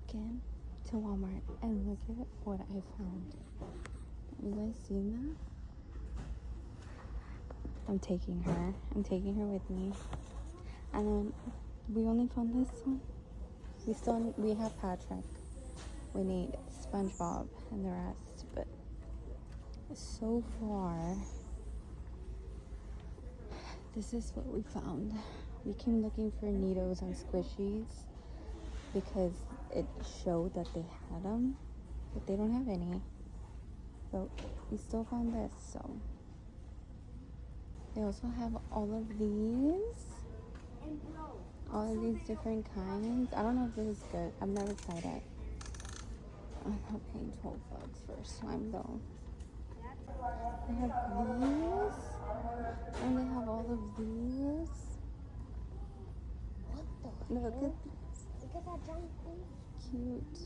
again to Walmart and look at what I found. You guys seen that? I'm taking her with me. And then we only found this one. We have Patrick. We need SpongeBob and the rest, but so far this is what we found. We came looking for Neatos and Squishies because it showed that they had them, but they don't have any. But we still found this, so. They also have all of these. All of these different kinds. I don't know if this is good. I've never tried it. I'm not paying $12 for a slime though. They have these. And they have all of these. What the? Look at these. Look at that giant thing. Cute.